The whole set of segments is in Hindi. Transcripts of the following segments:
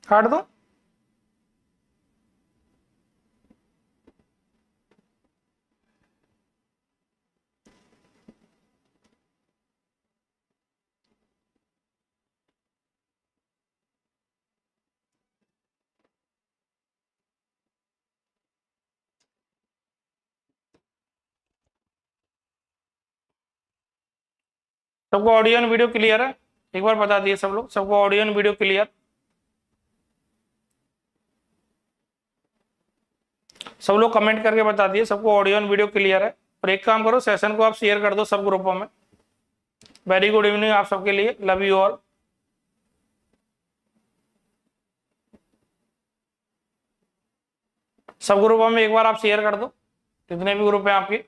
काट दो। सबको ऑडियो एंड वीडियो क्लियर है? एक बार बता दिए सब लोग, सबको ऑडियो एंड वीडियो क्लियर? सब लोग कमेंट करके बता दिए सबको ऑडियो एंड वीडियो क्लियर है। और एक काम करो, सेशन को आप शेयर कर दो सब ग्रुपों में। वेरी गुड इवनिंग आप सबके लिए, लव यू ऑल। सब ग्रुपों में एक बार आप शेयर कर दो, जितने भी ग्रुप हैं आपके,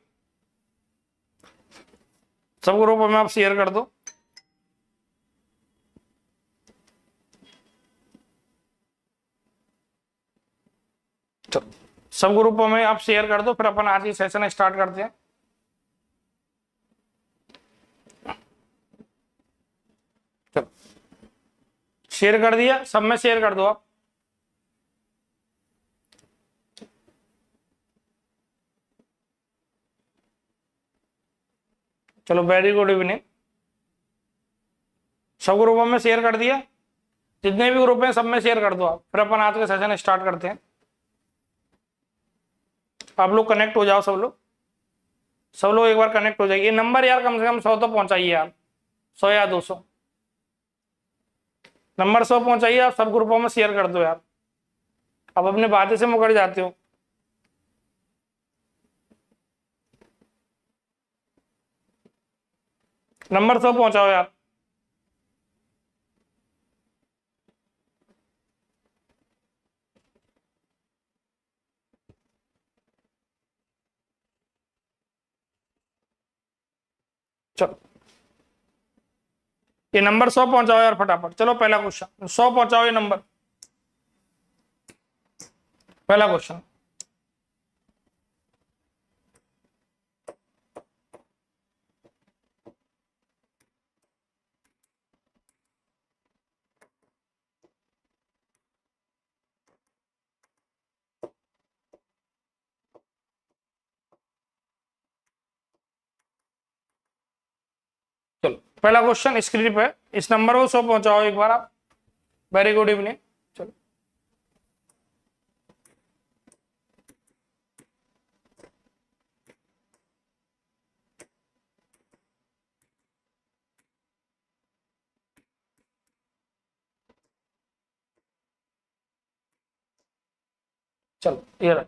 सब ग्रुपों में आप शेयर कर दो। सब ग्रुपों में आप शेयर कर दो, फिर अपन आज की सेशन स्टार्ट करते हैं। चलो शेयर कर दिया, सब में शेयर कर दो आप। चलो वेरी गुड इवनिंग। सब ग्रुपों में शेयर कर दिया, जितने भी ग्रुप हैं सब में शेयर कर दो आप, फिर अपन आज का सेशन स्टार्ट करते हैं। आप लोग कनेक्ट हो जाओ, सब लोग एक बार कनेक्ट हो जाइए। ये नंबर यार कम से कम 100 तो पहुंचाइए आप, 100 या 200 नंबर 100 पहुंचाइए आप, सब ग्रुपों में शेयर कर दो यार। अब अपने बातें से मुकर जाते हो। नंबर 100 पहुंचाओ यार। चलो ये नंबर 100 पहुंचाओ यार फटाफट। चलो पहला क्वेश्चन 100 पहुंचाओ ये नंबर। पहला क्वेश्चन, चलो पहला क्वेश्चन स्क्रीन पे, इस नंबर को 100 पहुंचाओ एक बार आप। Very good evening. चलो चलो ये रहा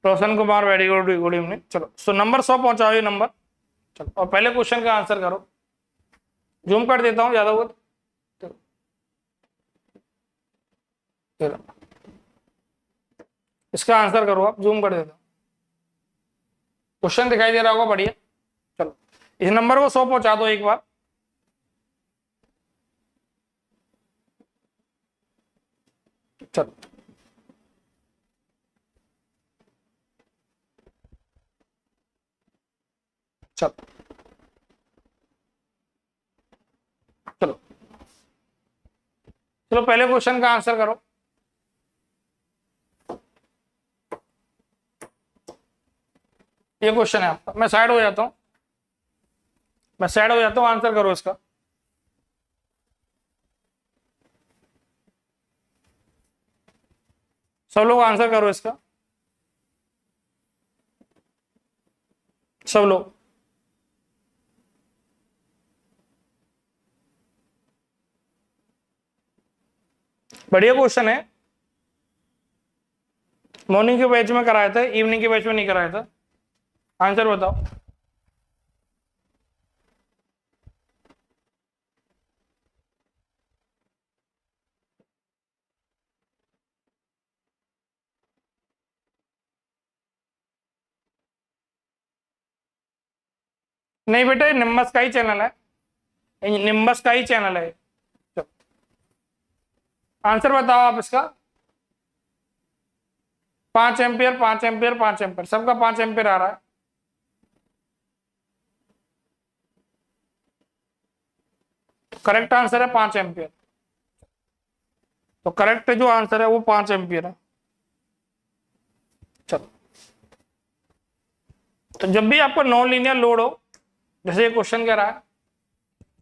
Roshan Kumar, very good good evening. चलो सो नंबर 100 पहुंचाओ ये नंबर। चलो और पहले क्वेश्चन का आंसर करो। जूम कर देता हूं ज्यादा बहुत। इसका आंसर करो आप, जूम कर देता हूं। क्वेश्चन दिखाई दे रहा होगा, बढ़िया। चलो इस नंबर को 100 पहुंचा दो एक बार। चलो चलो चलो चलो पहले क्वेश्चन का आंसर करो। ये क्वेश्चन है आपका, मैं साइड हो जाता हूं, मैं साइड हो जाता हूं, आंसर करो इसका। सब लोग आंसर करो इसका, सब लोग। बढ़िया क्वेश्चन है। मॉर्निंग के बैच में कराया था, इवनिंग के बैच में नहीं कराया था। आंसर बताओ। नहीं बेटा, निम्बस का ही चैनल है, निम्बस का ही चैनल है। आंसर बताओ आप इसका। 5 एम्पियर 5 एम्पियर 5 एम्पियर, सबका 5 एम्पियर आ रहा है। करेक्ट आंसर है 5 एम्पियर। तो करेक्ट जो आंसर है वो 5 एम्पियर है। चलो, तो जब भी आपको नॉन लीनियर लोड हो, जैसे ये क्वेश्चन कह रहा है,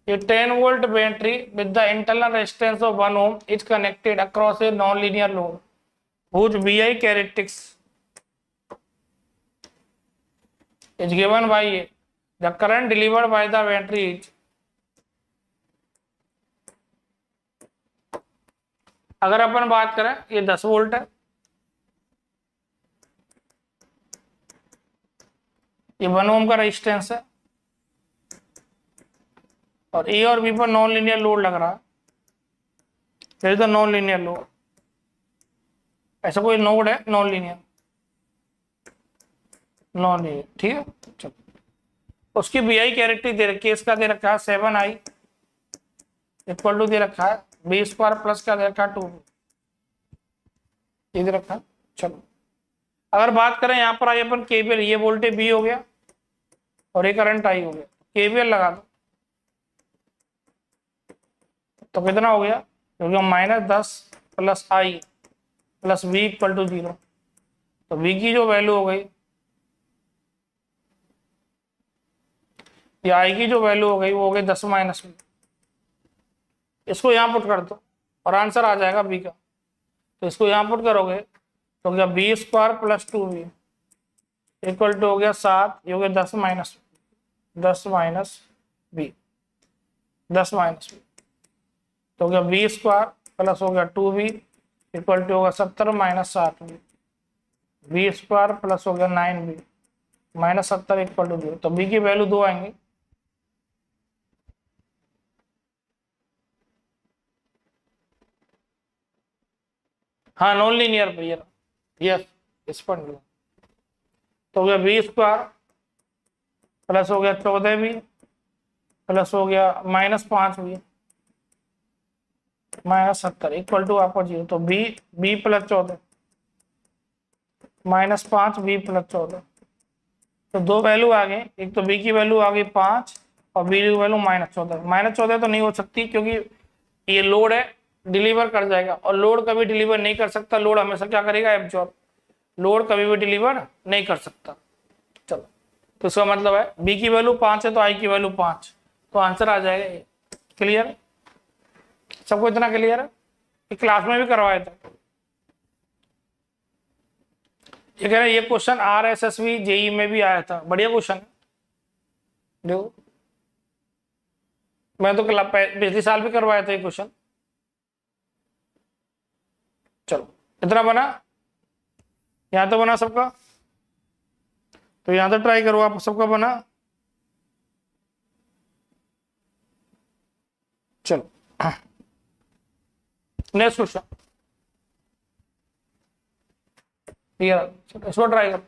ये 10 volt battery with the internal resistance of 1 ohm is connected across a non linear load whose VI characteristics is given by the current delivered by the battery is, अगर अपन बात करें ये 10 वोल्ट है, ये 1 ohm का रेजिस्टेंस है, और ए और बी पर नॉन लीनियर लोड लग रहा है, फिर तो नॉन लीनियर लोड, ऐसा कोई नोड है नॉन लीनियर, ठीक है। चलो, उसकी बीआई कैरेक्टरिस्टिक दे रखी है, इसका दे रखा है 7i इक्वल टू दे रखा है बी स्क्वायर प्लस का दे रखा है 2 ये दे रखा है। चलो, अगर बात करें यहाँ पर आई अपन केवीएल, ये वोल्टेज बी हो गया और ये करंट आई हो गया, केवीएल लगा दो तो कितना हो गया, क्योंकि -10 plus I plus V equal to 0, तो वी की जो वैल्यू हो गई या आई की जो वैल्यू हो गई वो हो गई 10 माइनस में, इसको यहाँ पुट कर दो और आंसर आ जाएगा बी का। तो इसको यहाँ पुट करोगे तो क्या B square plus 2b equal to हो गया 7, ये हो गया 10 माइनस बी, 10 माइनस बी, तो क्या बी स्क्वायर प्लस हो गया 2b इक्वल टू होगा 70 minus 7b, B square plus हो गया 9b माइनस 70 इक्वल टू 0, तो बी की वैल्यू 2 आएंगी। हाँ नॉन लीनियर भैया, यस इस पर तो हो गया बी स्क्वायर प्लस हो गया 14b प्लस हो गया -5b -70 इक्वल टू आपका 0, तो बी प्लस 14 -5b प्लस 14, तो दो वैल्यू आ गए, एक तो बी की वैल्यू आ गई 5 और बी की वैल्यू -14 तो नहीं हो सकती, क्योंकि ये लोड है डिलीवर कर जाएगा, और लोड कभी डिलीवर नहीं कर सकता, लोड हमेशा क्या करेगा एब्जॉर्ब, लोड कभी भी डिलीवर नहीं कर सकता। चलो, तो इसका मतलब है बी की वैल्यू 5 है तो आई की वैल्यू 5, तो आंसर आ जाएगा ये। क्लियर, सबको इतना क्लियर है, ये क्लास में भी करवाया था। ये कह रहे ये क्वेश्चन RSSB जेई में भी आया था, बढ़िया क्वेश्चन है, देखो मैं तो पिछले साल भी करवाया था ये क्वेश्चन। चलो, इतना बना, यहां तो बना सबका, तो यहां तो ट्राई करो आप, सबका बना। चलो नेक्स्ट क्वेश्चन, इसको ट्राई करो।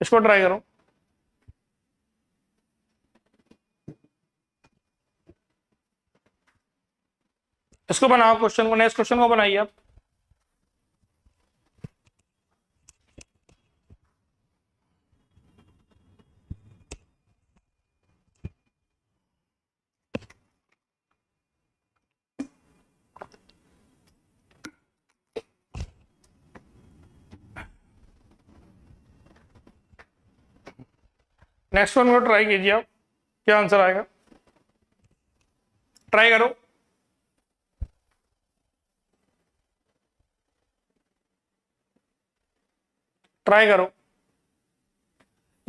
इसको ट्राई करो, इसको बनाओ क्वेश्चन को, नेक्स्ट क्वेश्चन को बनाइए आप। नेक्स्ट वन को ट्राई कीजिए आप, क्या आंसर आएगा, ट्राई करो। ट्राई करो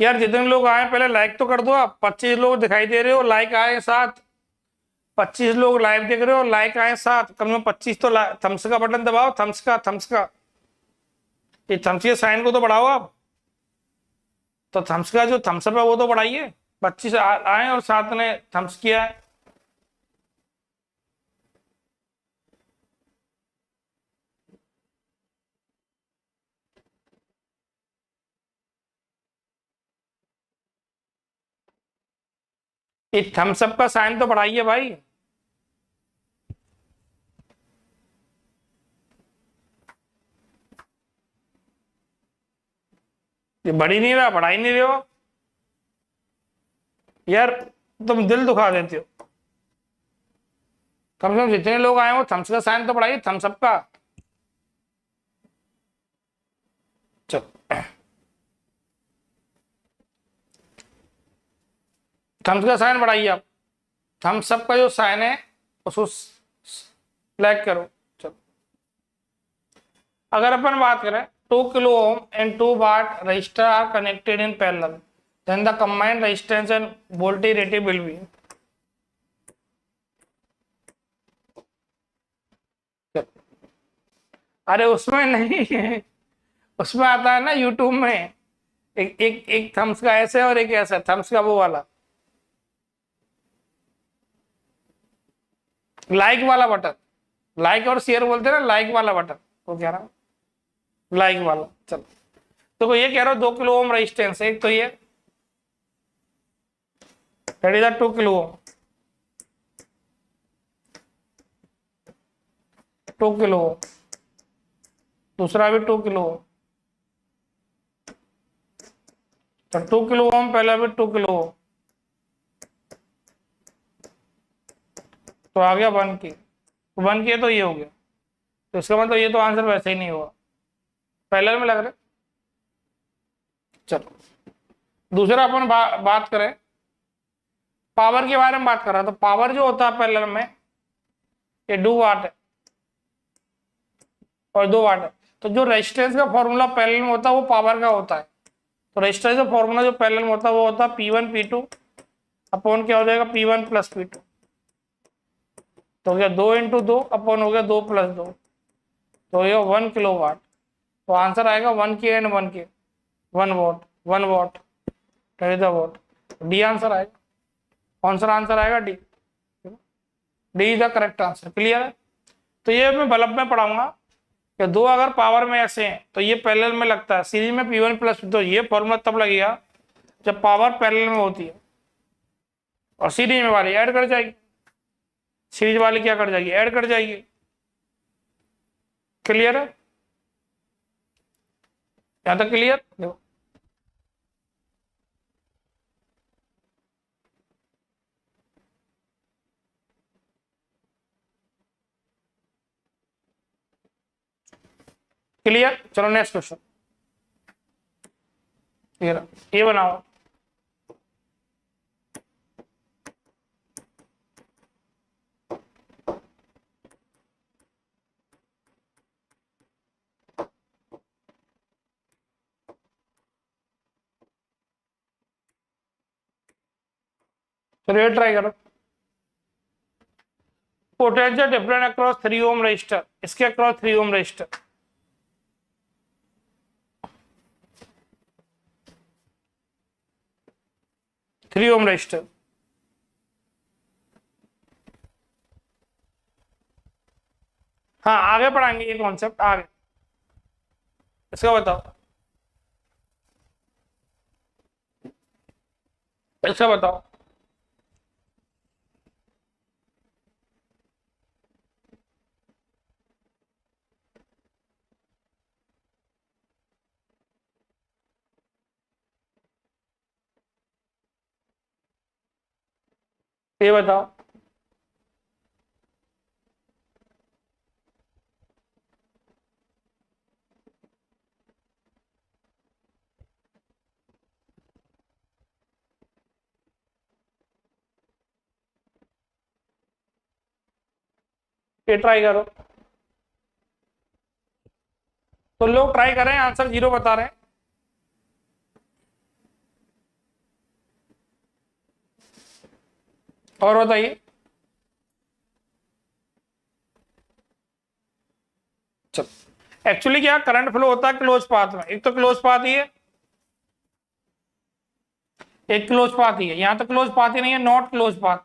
यार, जितने लोग आए पहले लाइक तो कर दो आप, 25 लोग दिखाई दे रहे हो, लाइक आए 7, 25 लोग लाइव देख रहे हो, लाइक आए 7, कम से कम 25 तो थम्स का बटन दबाओ, थम्स का ये थम्स के साइन को तो बढ़ाओ आप, तो थम्स का जो थम्स अप है वो तो बढ़ाइए। 25 आए और 7 ने थम्स किया है। ये थम्स अप का साइन तो बढ़ाइए भाई। ये बढ़ ही नहीं रहा, बढ़ा ही नहीं रहे हो यार, तुम दिल दुखा देते हो। कम से कम जितने लोग आए हो थम्स का साइन तो बढ़ाइए, थम्स अप का। चलो थम्स का साइन बढ़ाइए आप, थम्स अप का जो साइन है उसको सिलेक्ट करो। चलो अगर अपन बात करें 2 kilo ohm and 2 watt resistor are connected in parallel, then the combined resistance and voltage rating will be. अरे उसमें नहीं है, उसमें आता है ना यूट्यूब में, एक थम्स का ऐसे और एक ऐसा, थम्स का वो वाला लाइक वाला बटन, लाइक और शेयर बोलते हैं ना, लाइक वाला बटन वो कह रहा हूं, लाइक वाला। चलो तो ये कह रहा हूं 2 किलो ओम रेजिस्टेंस, एक तो ये that is 2 kilo Om, 2 kilo ओम, दूसरा भी 2 किलो ओम, तो 2 किलो ओम पहला भी 2 किलो ओम, तो आ गया 1 के, 1 के तो ये हो गया, तो इसका मतलब ये तो आंसर वैसे ही नहीं होगा, पहले में लग रहा है। चलो दूसरा अपन बात करें पावर के बारे में, बात कर रहा तो पावर जो होता है पैरेलल में ये 2 वाट है और 2 वाट है, तो जो रेजिस्टेंस का फॉर्मूला पैरेलल में होता है वो पावर का होता है, तो रेजिस्टेंस का फॉर्मूला जो पैरेलल में होता है वो होता है P1 P2 अपॉन क्या हो जाएगा P1 प्लस P2, तो हो गया 2 × 2 अपॉन हो गया 2 + 2, तो हो गया 1 किलो वाट, तो आंसर आएगा 1 के एंड 1 के, 1 what, 1 what that is the what, D answer आएगा, कौन सा आंसर आएगा D, D is the correct answer. Clear है, तो ये मैं बल्ब में पढ़ाऊंगा कि दो अगर पावर में ऐसे हैं तो ये पैरेलल में लगता है, सीरीज में P1 प्लस, तो ये फॉर्मूला तब लगेगा जब पावर पैरेलल में होती है, और सीरीज में वाली ऐड कर जाएगी, सीरीज वाली क्या कर जाएगी, ऐड कर जाएगी। क्लियर है, यहां तक क्लियर, देखो क्लियर। चलो नेक्स्ट क्वेश्चन, ये बनाओ, चलो ये ट्राई करो। Potential different across 3 ohm resistor, इसके across 3 ohm resistor, three ohm resistor, हाँ आगे पढ़ाएंगे ये कॉन्सेप्ट आगे, इसका बताओ, इसका बताओ। ये बताओ, ये ट्राई करो, तो लोग ट्राई कर रहे हैं, आंसर 0 बता रहे हैं। और बताइए, चलो एक्चुअली क्या करंट फ्लो होता है क्लोज पाथ में, एक तो क्लोज पाथ ही है, एक क्लोज पाथ ही है, यहां तो क्लोज पाथ ही नहीं है, not close path,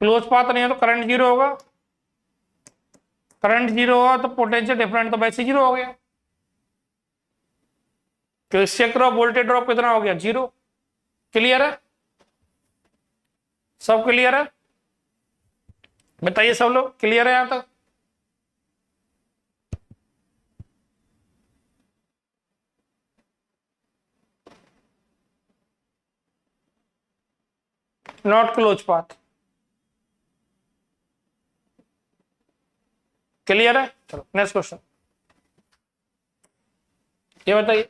close path नहीं है तो करंट 0 होगा, करंट 0 होगा तो पोटेंशियल डिफरेंट तो वैसे 0 हो गया, तो इससे अक्रॉस वोल्टेज ड्रॉप कितना हो गया 0। क्लियर है, सब क्लियर है। बताइए सब लोग, क्लियर है यहां तक? नॉट क्लोज पाथ, क्लियर है? चलो नेक्स्ट क्वेश्चन, ये बताइए।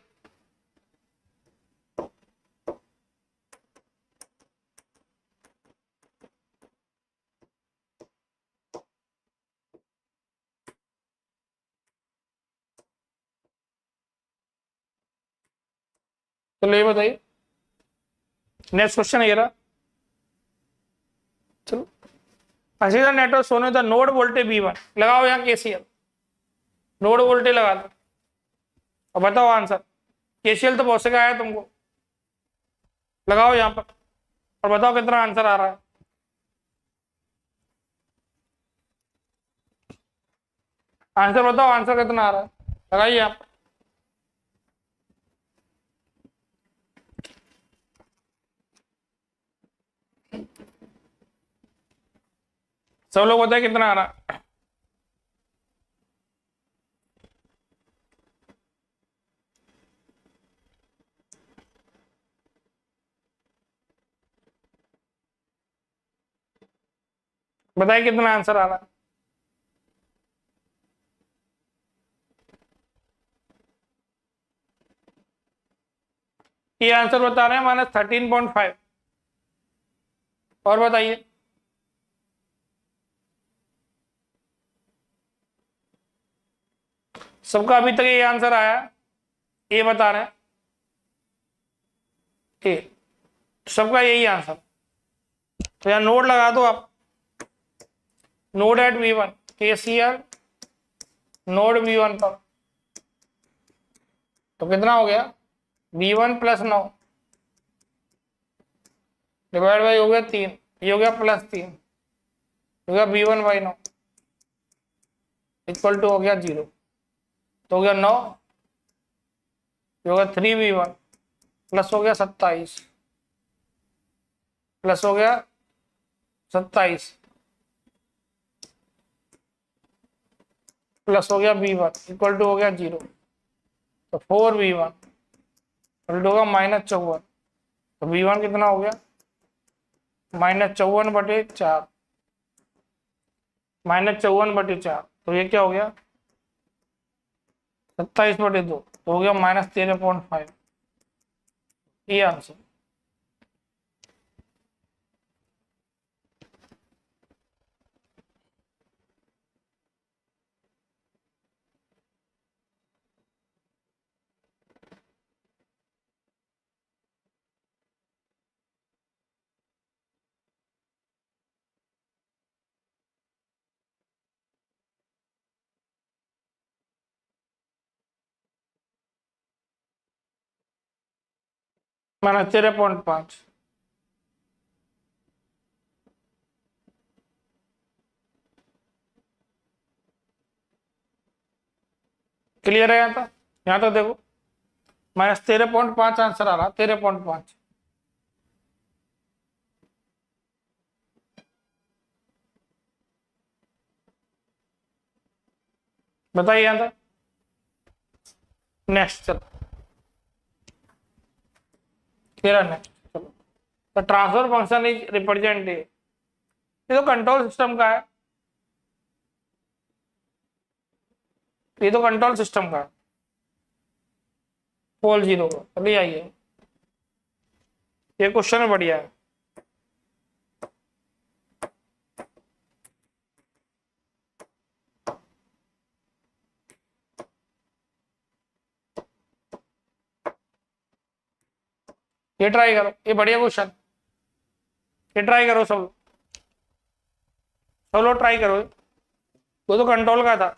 चलो ये बताइए, नेक्स्ट क्वेश्चन ये रहा। चलो, अच्छा नेटवर्क सोने द नोड वोल्टेज V1, लगाओ यहाँ केसीएल, नोड वोल्टेज लगा दो और बताओ आंसर। केसीएल तो बहुत से का आया तुमको, लगाओ यहाँ पर और बताओ कितना आंसर आ रहा है। आंसर बताओ, आंसर कितना आ रहा है, लगाइए आप। सब लोग बताए कितना आ रहा है। बताइए कितना आंसर आ रहा है। ये आंसर बता रहे हैं -13.5। और बताइए, सबका अभी तक ये आंसर आया, ये बता रहे हैं ये, सबका यही आंसर। तो यहाँ नोड लगा दो आप, node eight V1, KCL node V1 पर, तो कितना हो गया, V1 + 9 डिवाइड बाई हो गया 3, ये हो गया +3, हो गया V1/9 इक्वल टू हो गया 0, तो हो गया 9, हो गया 3V1 प्लस हो गया 27, प्लस हो गया 27 प्लस हो गया V1 इक्वल टू हो गया 0, तो 4V1 इक्वल टू होगा -54, तो V1 कितना हो गया, -54/4, -54/4, तो ये क्या हो गया 27/2, तो हो गया -13.5, ये आंसर। -13.5, क्लियर है यहाँ तक? यहाँ तक देखो, -13.5 आंसर आ रहा, 13.5। बताइए यहाँ तक। नेक्स्ट चलो, तेरा नेक्स्ट चलो, तो ट्रांसफर फंक्शन इज रिप्रेजेंट, ये तो कंट्रोल सिस्टम का है, ये तो कंट्रोल सिस्टम का है, पोल 0 का। चलिए आइए, ये क्वेश्चन बढ़िया है। ये ट्राई करो, ये बढ़िया क्वेश्चन, ये ट्राई करो सब लोग, सब लोग ट्राई करो, वो तो कंट्रोल का था।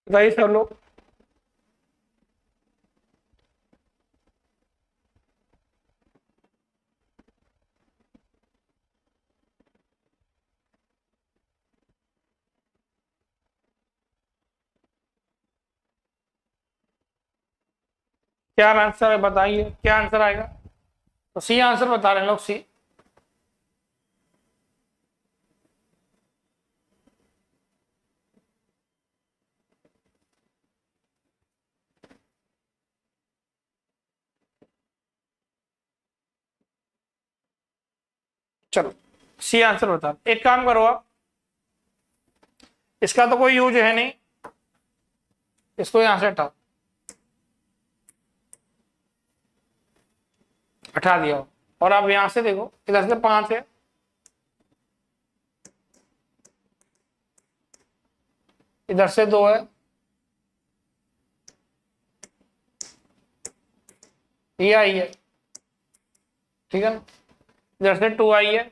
बताइए सब लोग। क्या आंसर है बताइए, क्या आंसर आएगा? तो सी आंसर बता रहे हैं लोग, सी। चलो सी आंसर बता, एक काम करो आप, इसका तो कोई यूज है नहीं, इसको यहां से हटा दिया। और आप यहां से देखो, इधर से 5 है, इधर से 2 है, ये आई है, ठीक है ना, इधर से 2 आई है,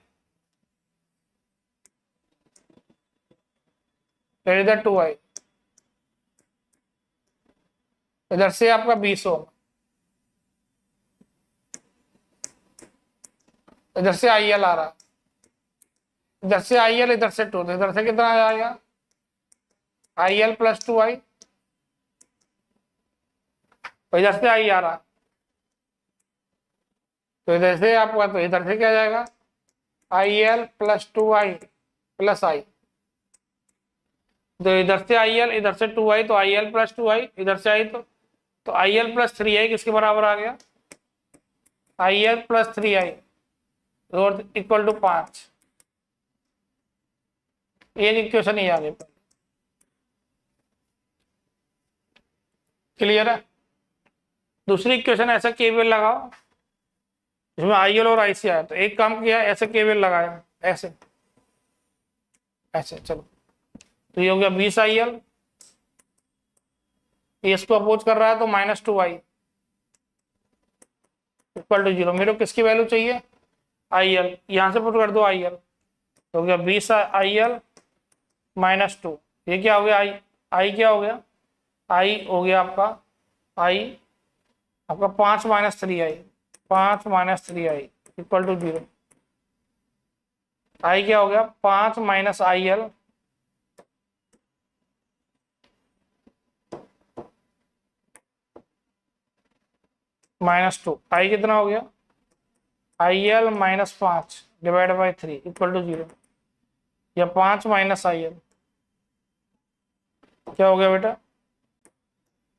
फिर इधर 2 आई, इधर से आपका 20 होगा, इधर से आई एल आ रहा है, इधर से आई एल, इधर से 2, तो इधर से कितना आ जाएगा, आई एल प्लस 2 आई, तो इधर से आई आ रहा है, तो इधर से आपका, तो इधर से क्या जाएगा, I L plus 2 I plus I, तो इधर से आई एल, इधर से 2 आई, तो आई एल प्लस 2 आई, इधर से आई तो आई एल प्लस 3 आई किसके बराबर आ गया, I L plus 3 I equal to 5। ये इक्वेशन नहीं आ रही, क्लियर है? दूसरी इक्वेशन ऐसा केवीएल लगाओ जिसमें आई एल और आई सी आया, तो एक काम किया, ऐसे केवीएल लगाया, ऐसे ऐसे, चलो तो ये हो गया 20 आई एल, इसको अपोज कर रहा है तो -2 आई इक्वल टू 0। मेरे को किसकी वैल्यू चाहिए, आई एल, यहां से पुट कर दो आई एल, तो हो गया 20 आई एल -2, ये क्या हो गया, आई, आई क्या हो गया, आई हो गया आपका, आई आपका 5 - 3 आई, 5 - 3 आई इक्वल टू 0। आई क्या हो गया, 5 - आई एल -2, आई कितना हो गया, I L -5 divide by 3 equal to 0, या 5 - आई एल क्या हो गया बेटा,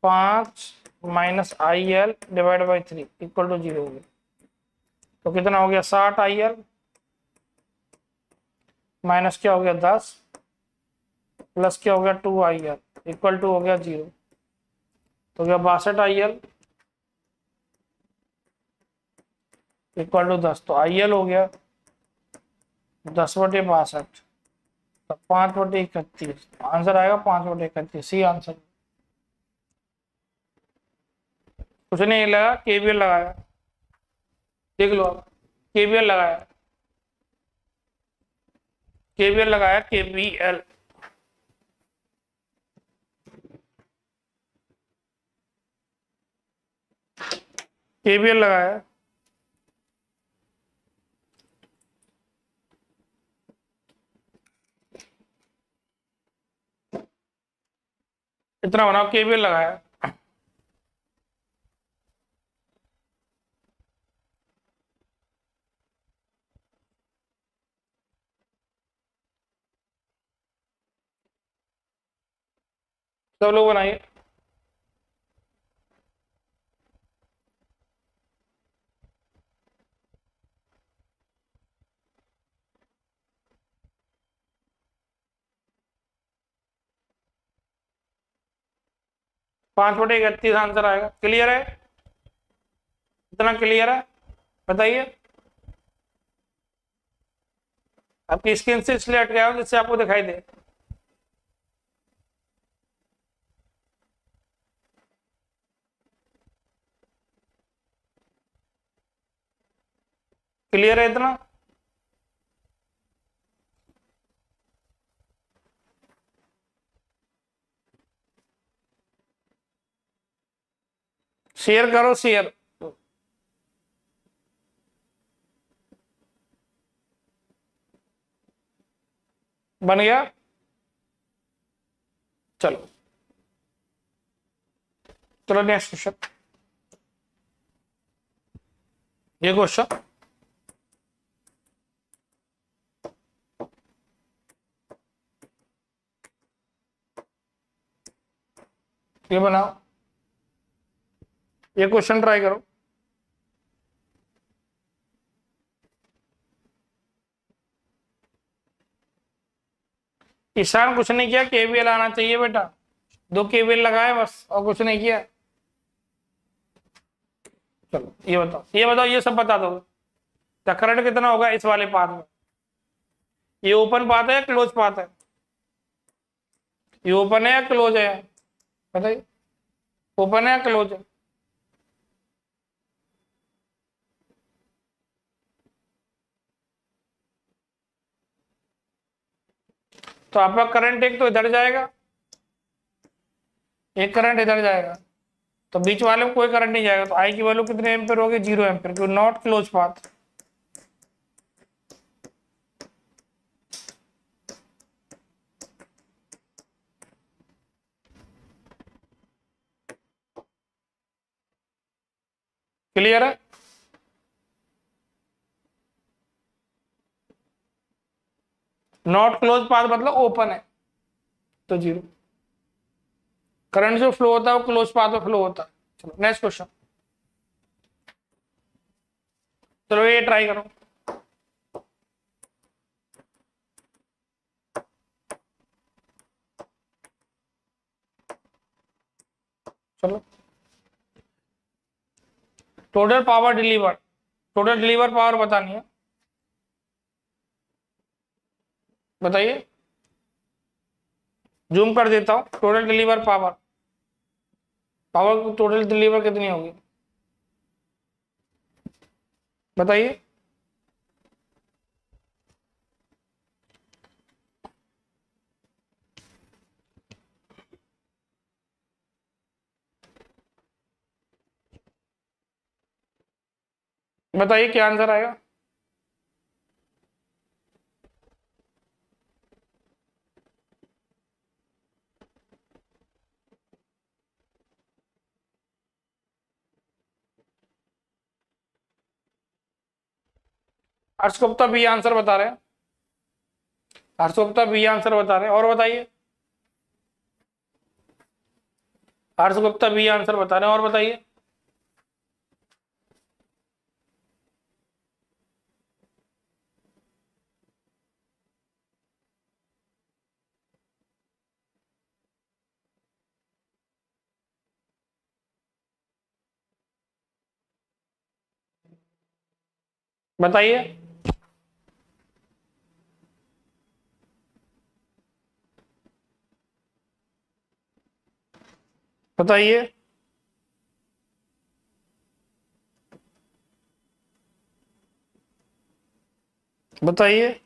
5 - I L divide by 3 equal to 0 हो गया, तो कितना हो गया, 60 आई एल माइनस क्या हो गया 10 प्लस क्या हो गया 2 आई एल इक्वल टू हो गया 0, तो गया 62 आई एल इक्वल टू 10, तो आई एल हो गया 10/62, तो 5/31, आंसर आएगा 5/31, सी आंसर। कुछ नहीं लगा, केवीएल लगाया, देख लो आप, केवीएल लगाया, केवीएल लगाया, केवीएल, केवीएल लगाया, इतना बनाओ, केवीएल लगाया, सब लोग बनाइए। पांच बटे 31 आंसर आएगा, क्लियर है, इतना क्लियर है, बताइए। आपकी स्क्रीन से इसलिए हट गया हूं जिससे आपको दिखाई दे। क्लियर है इतना? शेयर करो शेयर। बन गया। चलो चलो नेक्स्ट क्वेश्चन। ये क्वेश्चन ये बनाओ, ये क्वेश्चन ट्राई करो। ईशान कुछ नहीं किया, केवीएल आना चाहिए बेटा, 2 केवीएल लगाए बस और कुछ नहीं किया। चलो ये बताओ, ये बताओ, ये सब बता दो। तो करंट कितना होगा इस वाले पाथ में? ये ओपन पाथ है या क्लोज पाथ है? ये ओपन है या क्लोज है? बताइए, ओपन है या क्लोज है? तो आपका करंट एक तो इधर जाएगा, एक करंट इधर जाएगा, तो बीच वाले में कोई करंट नहीं जाएगा। तो आई की वैल्यू कितने एम्पियर होगी? 0 एम्पियर, क्योंकि नॉट क्लोज पाथ। क्लियर है? नॉट क्लोज पाथ मतलब ओपन है तो 0। करंट जो फ्लो होता है वो क्लोज पाथ में फ्लो होता है। चलो नेक्स्ट क्वेश्चन। चलो ये ट्राई करो। चलो total power deliver, total deliver power बतानी है, बताइए। जूम कर देता हूं, total deliver power, power total deliver कितनी होगी बताइए। बताइए क्या आंसर आएगा। हर्ष गुप्ता बी आंसर बता रहे हैं, हर्ष गुप्ता बी आंसर बता रहे हैं। और बताइए, हर्ष गुप्ता बी आंसर बता रहे हैं, और बताइए। बताइए, बताइए। बताइए,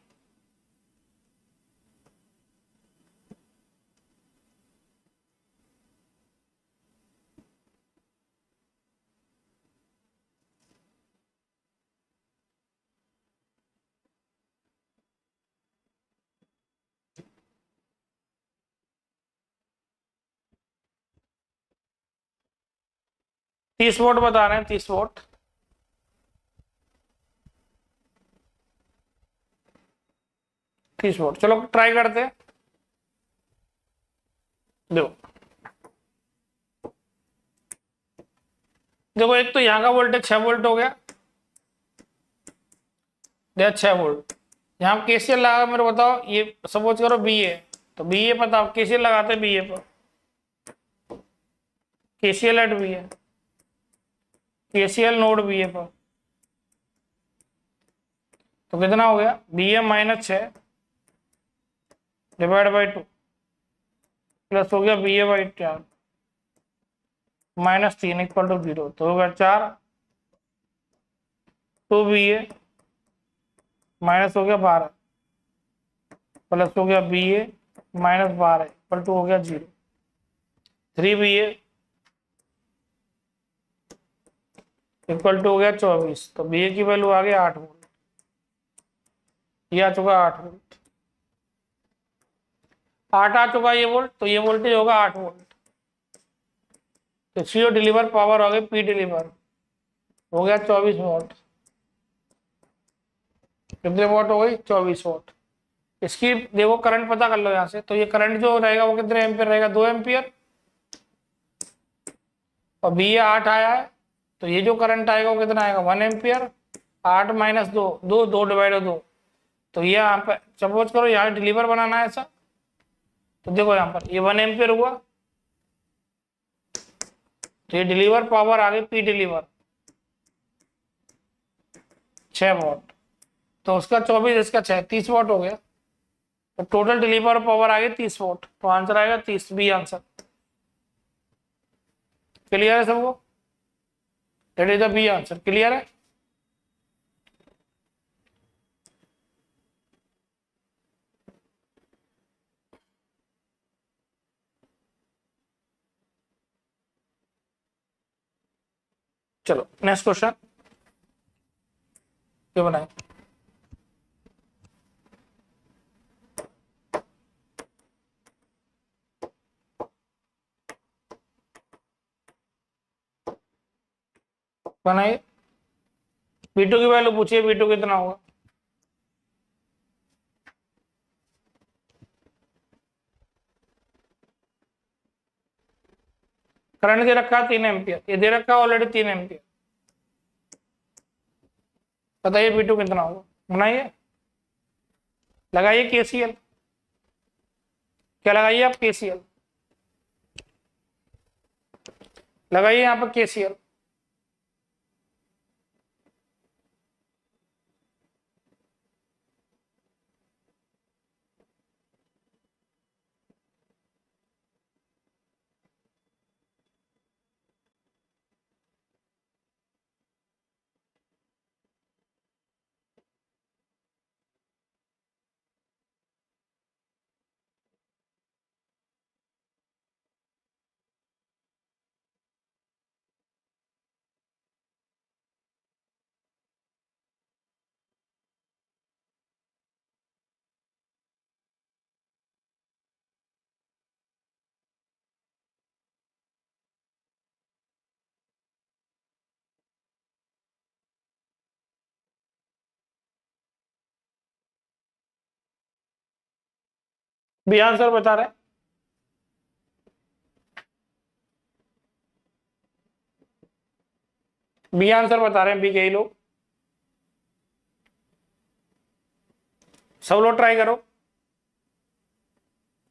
तीस वोट बता रहे हैं, 30 वोट। चलो ट्राई करते हैं। देखो देखो, एक तो यहाँ का वोल्टेज 6 वोल्ट हो गया, 6 वोल्ट। यहाँ केसीएल लगा, मेरे बताओ, ये सपोज करो बी ए, तो बी ए पता, केसीएल लगाते बी ए पर, KCL at B A, KCL node B A पर, तो कितना हो गया? B A -6 divide by 2 plus हो गया B A by 4 -3 equal to 0, तो होगा 4, 2 बी ए माइनस हो गया 12 प्लस हो गया बी ए -12 इक्वल टू हो गया 0, 3 बी ए इक्वल टू हो गया 24, तो बी ए की वैल्यू आ गई 8 वोल्ट, ये आ चुका 8 वोल्ट, 8 आ चुका ये वोल्ट, तो ये वोल्टेज होगा 8 वोल्ट। तो सी डिलीवर पावर हो गई पी डिलीवर हो गया 24 वोल्ट। कितने वोट हो गई? 24 वोट। इसकी देखो करंट पता कर लो यहाँ से, तो ये करंट जो रहेगा वो कितने एम्पियर रहेगा? 2 एम्पियर। और बी ए 8 आया है, तो ये जो करंट आएगा वो कितना आएगा? 1 एम्पियर। 8 माइनस 2, 2 डिवाइड 2, तो ये यहाँ पर सपोज करो यहाँ डिलीवर बनाना है ऐसा, तो देखो यहाँ पर ये 1 एम्पियर हुआ, तो ये डिलीवर पावर आ गई पी डिलीवर 6 वॉट, तो उसका 24, इसका 6, 30 वॉट हो गया। तो टोटल डिलीवर पावर आ गई 30 वॉट, तो आंसर आएगा 30, बी आंसर। क्लियर है सबको? That is the B answer. Clear है? चलो नेक्स्ट क्वेश्चन, क्या बनाए? बनाइए। B2 की वैल्यू पूछिए, B2 कितना होगा? करंट दे रखा है 3 एम्पियर, ये दे रखा है ऑलरेडी 3 एम्पियर। बताइए B2 कितना होगा? बनाइए, लगाइए KCL। क्या लगाइए आप? KCL लगाइए यहाँ पर KCL। बी आंसर बता रहे हैं। बी आंसर बता रहे हैं, बी के ही लोग। सब लोग ट्राई करो,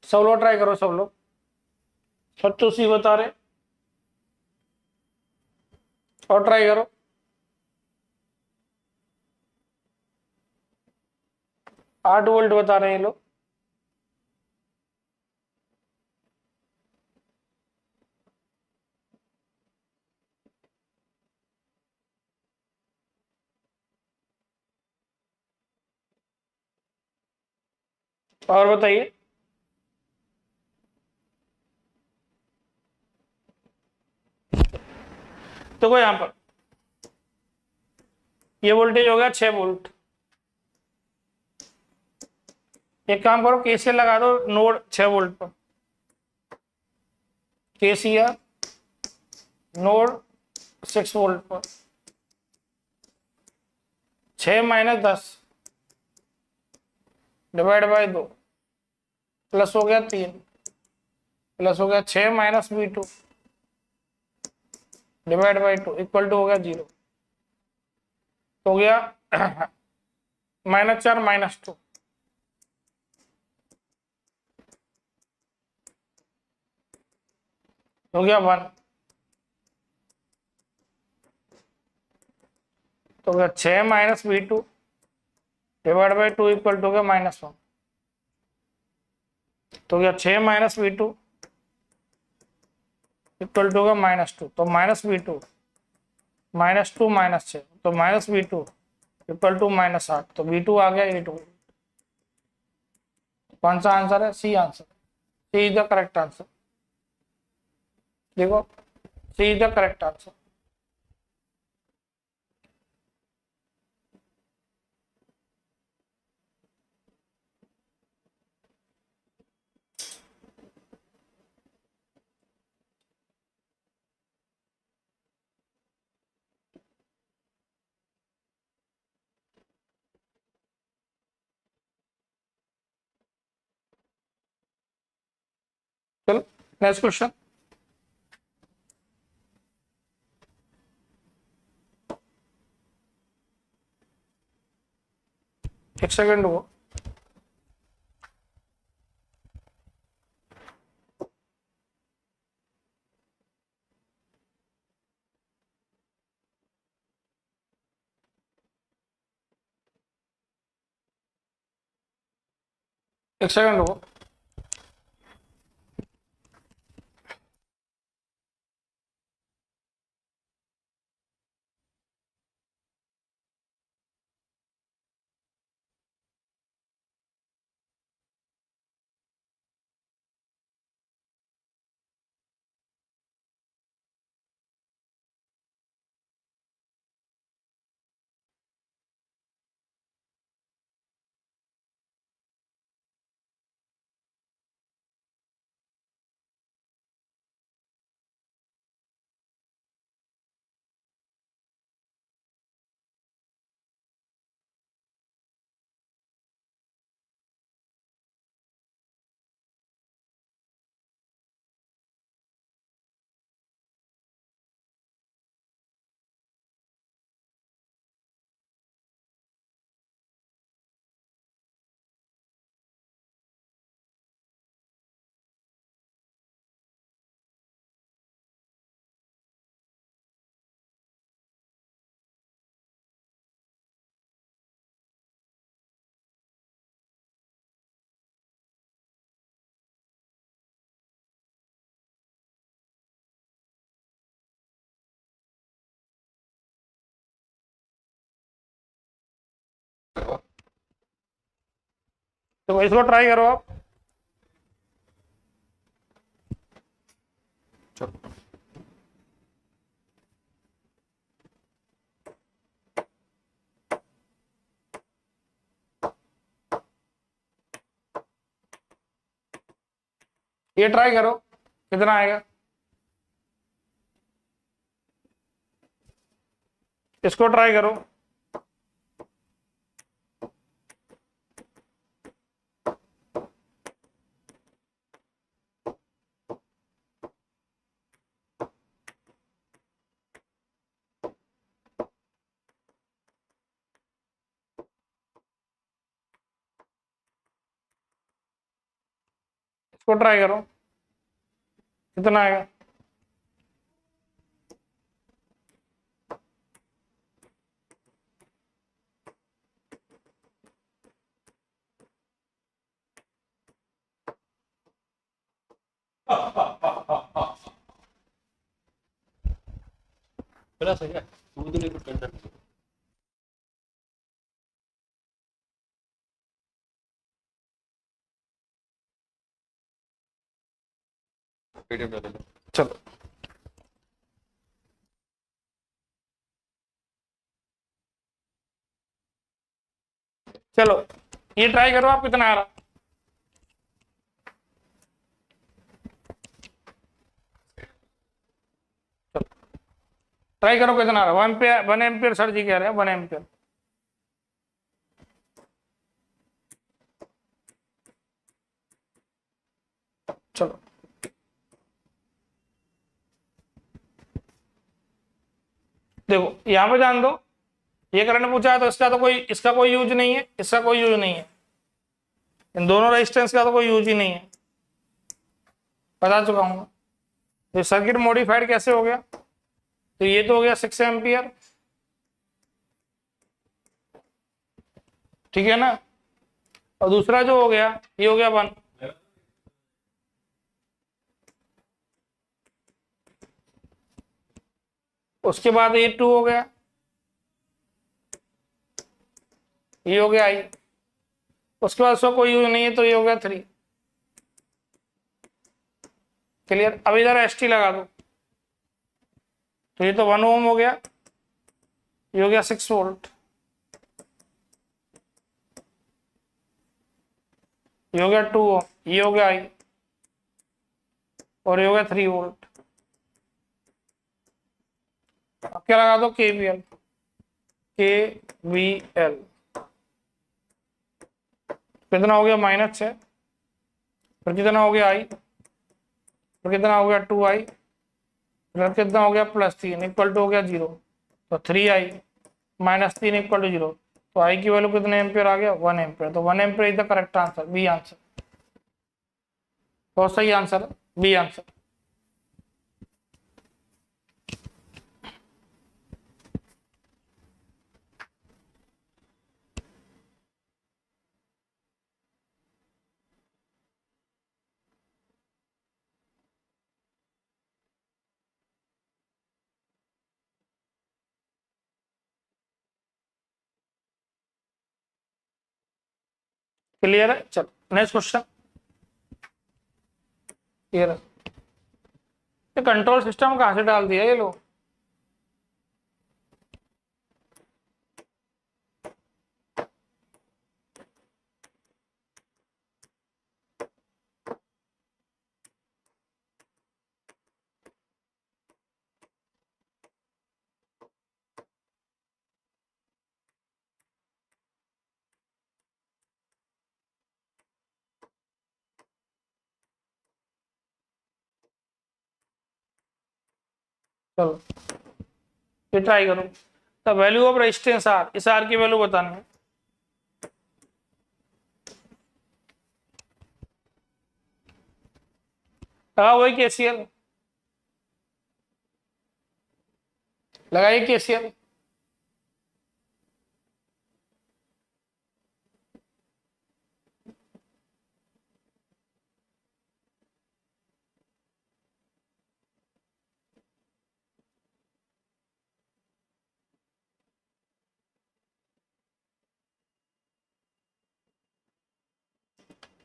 सब लोग ट्राई करो, सब लोग। सत्तू सी बता रहे, और ट्राई करो। आठ वोल्ट बता रहे हैं ये लोग। और बताइए। देखो यहां पर ये वोल्टेज हो गया 6 वोल्ट। एक काम करो, केसीएल लगा दो नोड 6 वोल्ट पर। केसीएल नोड 6 वोल्ट पर, 6 माइनस 10 डिवाइड बाई 2, प्लस हो गया 3, प्लस हो गया 6 minus V2 divide by 2 equal to हो गया 0। हो गया -4 -2, हो गया 1। तो हो गया 6 minus V2 divide by 2 equal to हो गया -1। तो हो गया 6 माइनस V2 इक्वल टू होगा -2। तो -V2 -2 -6, तो -V2 इक्वल टू -8, तो V2 आ गया 8 वोल्ट। कौन सा आंसर है? C answer. C is the correct answer. देखो, C is the correct answer. Next question. एक सेकंड वो, एक सेकंड वो। तो इसको ट्राई करो आप। ये ट्राई करो, कितना आएगा। इसको ट्राई करो। इसको ट्राई करो, कितना आएगा। प्लस है क्या? दूध नहीं कुछ करना नहीं। पीडीएफ डाल दो। चलो चलो ये ट्राई करो आप, कितना आ रहा। ट्राई करो कितना आ रहा। 1 एम्पियर, 1 एम्पियर सर जी कह रहे हैं, 1 एम्पियर। चलो देखो यहां पे जान दो, ये करंट पूछा है तो इसका कोई यूज नहीं है, इसका कोई यूज नहीं है, इन दोनों रेजिस्टेंस का तो कोई यूज ही नहीं है, बता चुका हूं। तो सर्किट मॉडिफाइड कैसे हो गया, तो ये तो हो गया 6 एम्पियर, ठीक है ना। और दूसरा जो हो गया ये हो गया 1। उसके बाद ये 2 हो गया, ये हो गया आई। उसके बाद उसका कोई यूज नहीं है तो ये हो गया 3। क्लियर। अब इधर एसटी लगा दो, तो ये तो 1 ओम हो गया, ये हो गया 6 वोल्ट, ये हो गया 2 ओम, ये हो गया आई, और ये हो गया 3 वोल्ट। अब क्या लगा दो, केवीएल, केवीएल कितना हो गया -6, फिर कितना हो गया आई, तो कितना हो गया 2i, फिर कितना हो गया +3 इक्वल टू हो गया 0, तो 3i -3 इक्वल टू 0, तो आई की वैल्यू कितने एम्पियर आ गया 1 एम्पियर, तो 1 ampere is the correct answer, B answer. बहुत सही आंसर है, बी आंसर। क्लियर है, चल नेक्स्ट क्वेश्चन। क्लियर है, ये कंट्रोल सिस्टम कहां से डाल दिया ये लोग। चलो ये ट्राई करो, the value of resistance R, इस आर की वैल्यू बतानी है। वही केसीएल लगाइए, केसीएल।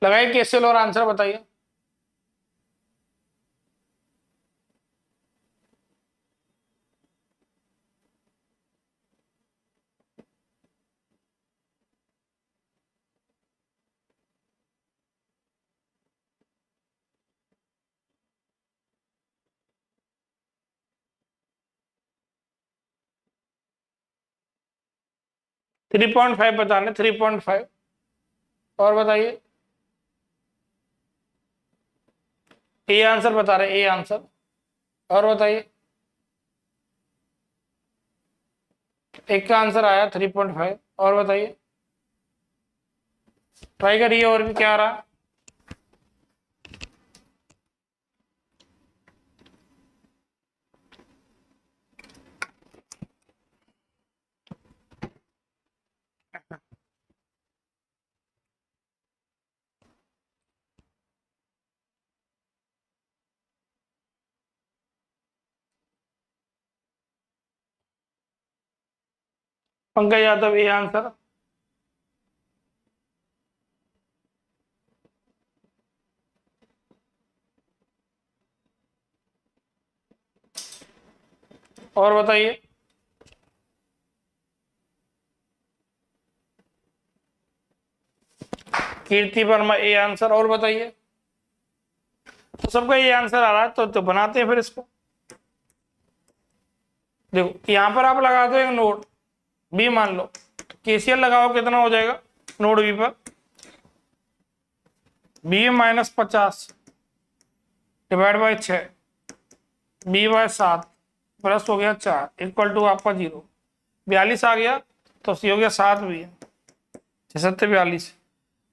लगाइए केसीएल और आंसर बताइए। थ्री 3.5 बताने, 3.5 और बताइए। ए आंसर बता रहे, ए आंसर और बताइए। एक का आंसर आया 3.5 और बताइए, ट्राई करिए और भी क्या आ रहा है। पंकज यादव ए आंसर, और बताइए। कीर्ति वर्मा ए आंसर और बताइए। तो सबका ये आंसर आ रहा है, तो बनाते हैं फिर इसको। देखो यहां पर आप लगा दो एक नोड बी, मान लो केसीएल लगाओ, कितना हो जाएगा नोड बी पर, B -50 divide by 6, B/7 plus हो गया 4 इक्वल टू आपका 0, 42 आ गया, तो सी हो गया 7 भी है, 6×7 = 42,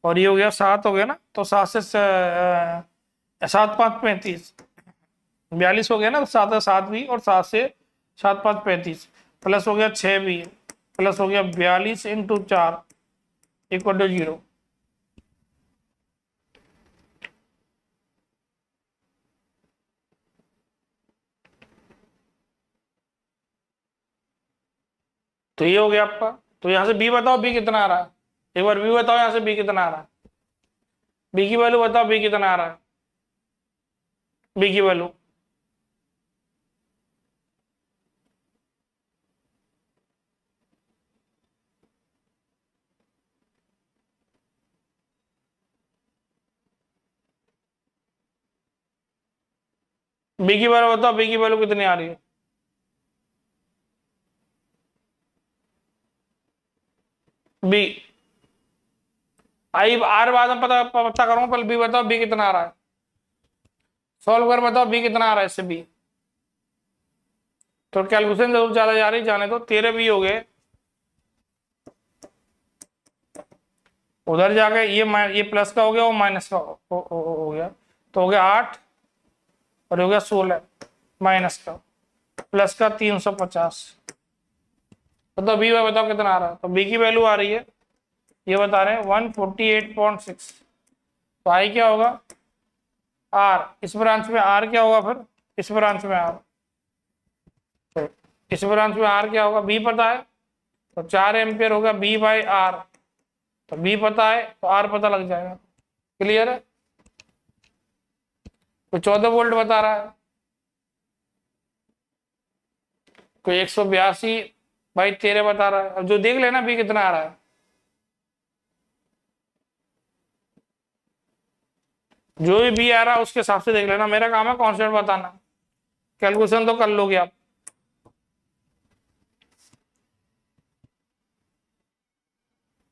और ये हो गया 7 हो गया ना, तो 7 से 7×5 = 35, 42 हो गया ना, तो 7 भी, और 7 से 7×5 = 35, प्लस हो गया 6 भी है, प्लस हो गया 42 × 4 इक्वल टू 0। तो ये हो गया आपका, तो यहां से बी बताओ, बी कितना आ रहा है, एक बार बी बताओ, यहां से बी कितना आ रहा है, बी की वैल्यू बताओ, बी कितना आ रहा है, बी की वैल्यू। बी की वैल्यू बताओ, बी की वैल्यू कितनी आ रही है, बी। आई आर बाद में पता पता करूंगा, पहले बी बताओ, बी कितना आ रहा है। सॉल्व कर बताओ बी कितना आ रहा है इससे बी। तो कैलकुलेशन जरूर ज्यादा जा रही, जाने दो। 13 बी हो गए, उधर जाके ये प्लस का हो गया, वो माइनस का हो गया, तो हो गया 8 और हो गया 16 माइनस का, प्लस का 350। तो बी बताओ कितना आ रहा है। तो बी की वैल्यू आ रही है, ये बता रहे हैं 148.6। तो आई क्या होगा आर, इस ब्रांच में आर क्या होगा, फिर इस ब्रांच में आर, तो इस ब्रांच में आर क्या होगा, बी पता है, तो 4 एम्पियर होगा बी बाई आर। तो बी पता है तो आर पता लग जाएगा। क्लियर है। कोई 14 वोल्ट बता रहा है, कोई 182/13 बता रहा है। अब जो देख लेना बी कितना आ रहा है, जो भी बी आ रहा है उसके हिसाब से देख लेना। मेरा काम है कांस्टेंट बताना, कैलकुलेशन तो कर लोगे आप।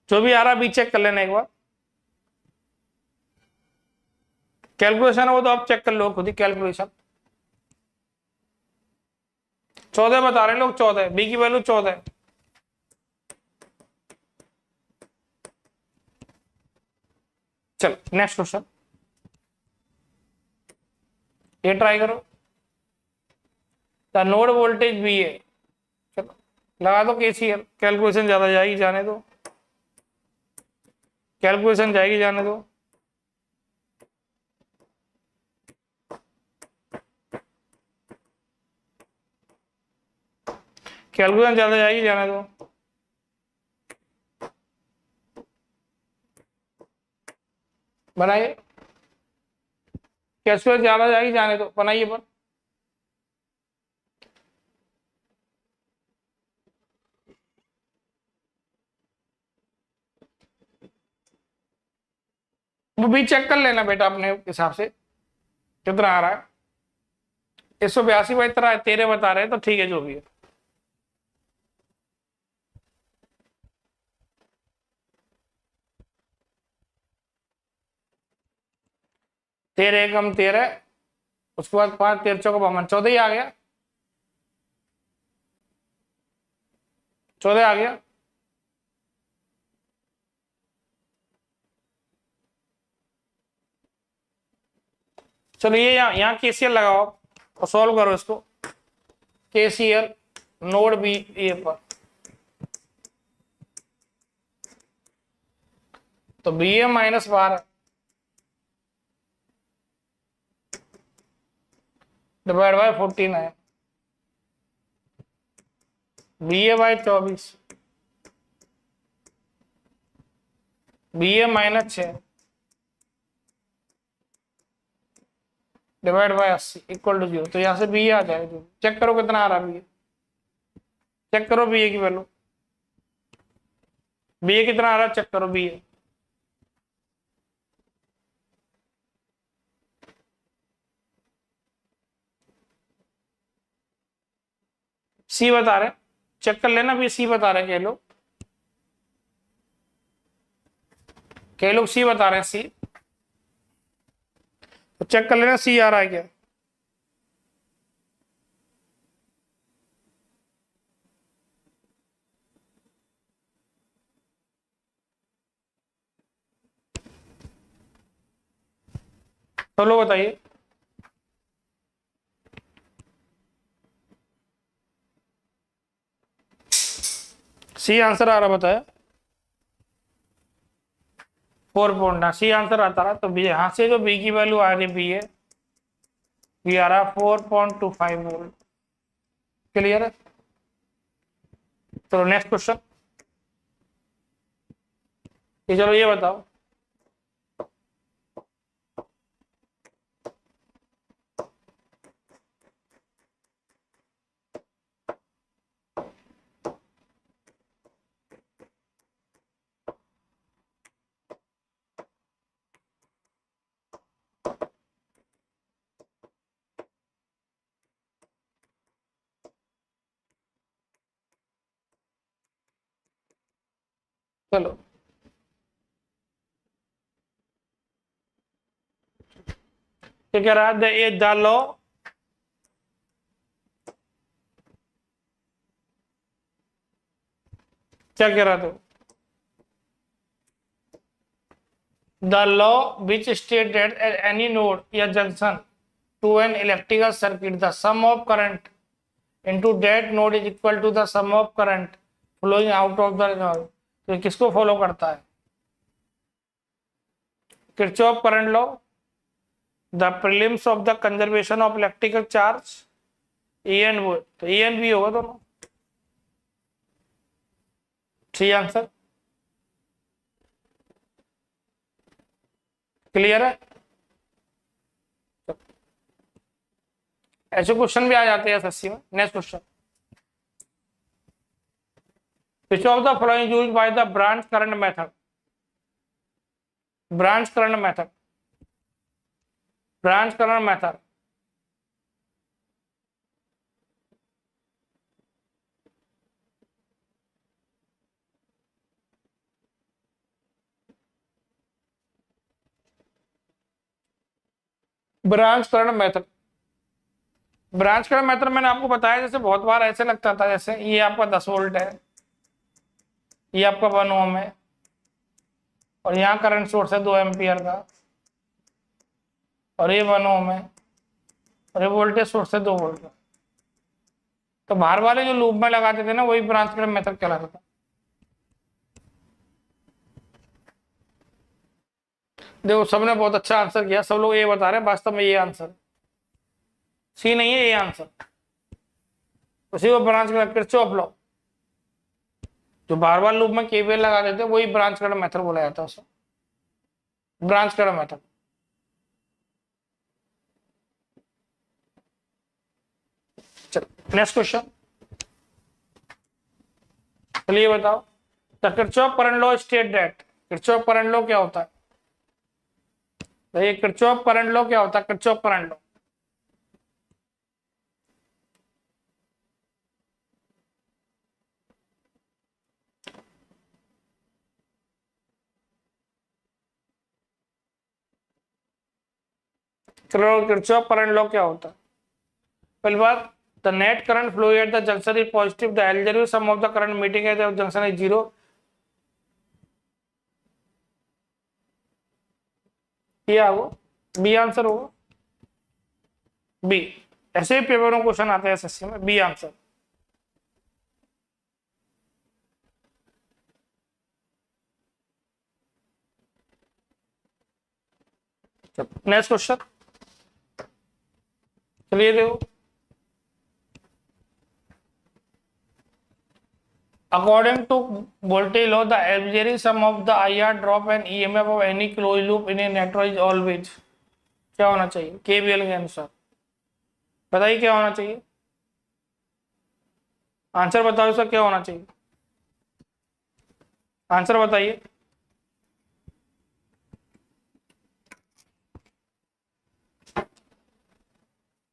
जो भी आ रहा है बी चेक कर लेना एक बार। कैलकुलेशन है वो तो आप चेक कर लो खुद ही, कैलकुलेशन। 14 बता रहे हैं लोग, 14 बी की वैल्यू 14। चल नेक्स्ट क्वेश्चन, ये ट्राई करो। द नोड वोल्टेज बी है, चलो लगा दो केसीएल। कैलकुलेशन ज्यादा जाएगी, जाने दो, कैलकुलेशन जाएगी, जाने दो। कैलकुलेशन ज्यादा जाएगी, जाने दो। बनाइए, कैलकुलेशन ज्यादा जाएगी, जाने दो, बनाइए पर। वो भी चेक कर लेना बेटा अपने हिसाब से कितना आ रहा है। 182/13 बता रहे हैं, तो ठीक है जो भी है। तेरह एकम 13, उसके बाद 5 13 चौका 52, 14 ही आ गया, 14 आ गया। चलो ये यहाँ केसीएल लगाओ और सॉल्व करो इसको। केसीएल नोड बी ए पर, तो बी ए -12 डिवाइड बाय 14 है, B A by 24, B A -6 divide by 80 equal to 0। तो यहाँ से बी ए आ जाएगा। चेक करो कितना आ रहा है बी ए, चेक करो बी ए की वैल्यू, बी ए कितना आ रहा है, चेक करो बी ए। सी बता रहे, चेक कर लेना भी, सी बता रहे हैं कई लोग सी बता रहे हैं, सी तो चेक कर लेना सी आ रहा है क्या। चलो बताइए, सी आंसर आ रहा बताया, 4 सी आंसर आता रहा। तो बी यहां से जो बी की वैल्यू आ रही बी है, बी आ रहा 4.25 वोल्ट। क्लियर है। चलो नेक्स्ट क्वेश्चन, ये चलो ये बताओ, चलो क्या कह रहा है? द लॉ क्या कह रहा था? The law which state that at any node या junction to an electrical circuit the sum of current into that node is equal to the sum of current flowing out of the node। तो किसको फॉलो करता है? Kirchhoff current law, the prelims of the conservation of electrical charge, A and वो, तो ए एंड बी होगा दोनों। सही आंसर। क्लियर है? ऐसे क्वेश्चन भी आ जाते हैं एसएससी में। Next question, which of the following used by the branch current method? branch current method, branch current method, branch current method. Branch current method मैंने आपको बताया, जैसे बहुत बार ऐसे लगता था, जैसे ये आपका 10 वोल्ट है, ये आपका 1 ओम है, और यहाँ करंट सोर्स है 2 एम्पियर का, और ये 1 ओम है, और ये वोल्टेज सोर्स है 2 वोल्ट का। तो बाहर वाले जो लूप में लगाते थे ना, वही ब्रांच करंट मेथड कहलाता था। देखो सबने बहुत अच्छा आंसर किया, सब लोग ये बता रहे हैं, वास्तव में ये आंसर सी नहीं है, ये आंसर उसी को ब्रांच करंट किरचॉफ लॉ, जो बार बार लूप में केवीएल लगा देते वही ब्रांच करंट मेथड बोला जाता है, उसे ब्रांच करंट मेथड। चलो नेक्स्ट क्वेश्चन, चलिए बताओ, the Kirchhoff current law state that. Kirchhoff current law क्या होता है? ये किरचॉफ करंट लॉ क्या होता है? किरचॉफ करंट लॉ, चलो किरचॉफ करंट लॉ क्या होता है? पहली बात, the net current flow at the junction is positive, the algebraic sum of the current meeting at the junction is 0। ये आगो बी आंसर होगा, बी। ऐसे ही पेपर में क्वेश्चन आते हैं एसएससी में, बी आंसर। नेक्स्ट क्वेश्चन, चलिए देखो, according to voltage law the algebraic sum of the IR drop and EMF of any closed loop in a network is always क्या होना चाहिए? केवीएल के अनुसार बताइए क्या होना चाहिए? आंसर बताओ इसका, क्या होना चाहिए? आंसर बताइए।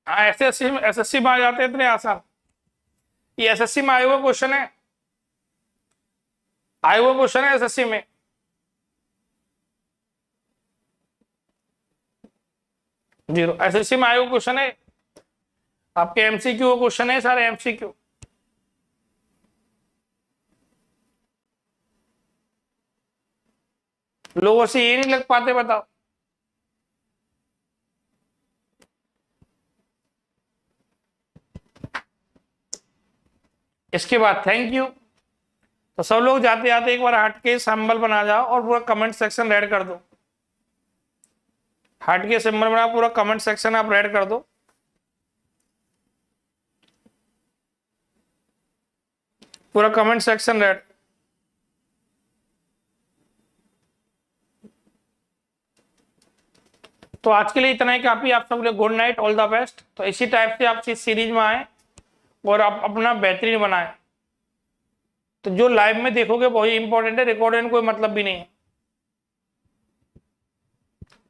एसएससी में आ जाते हैं इतने आसान, ये एसएससी में आया हुआ क्वेश्चन है, आया हुआ क्वेश्चन है एसएससी में। जीरो एसएससी में आया हुआ क्वेश्चन है, आपके एमसीक्यू क्वेश्चन है सारे, एमसीक्यू। लोगों से ये नहीं लग पाते, बताओ। इसके बाद थैंक यू। तो सब लोग जाते जाते एक बार हट के सिंबल बना जाओ और पूरा कमेंट सेक्शन रेड कर दो। हट के सिंबल बना, पूरा कमेंट सेक्शन आप रेड कर दो। पूरा कमेंट सेक्शन रेड। तो आज के लिए इतना ही काफी। आप सब लोग good night, all the best. तो इसी टाइप से आप इस सीरीज में आए और आप अपना बेहतरीन बनाए। तो जो लाइव में देखोगे वही इंपॉर्टेंट है, रिकॉर्डेड कोई मतलब भी नहीं है।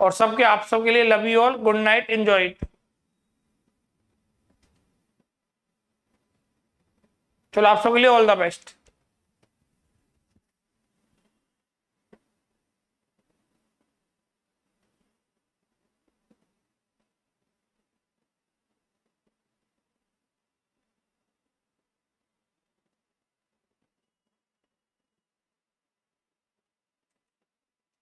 और सबके आप सबके लिए love you all, good night, enjoy it. चलो आप सबके लिए ऑल द बेस्ट।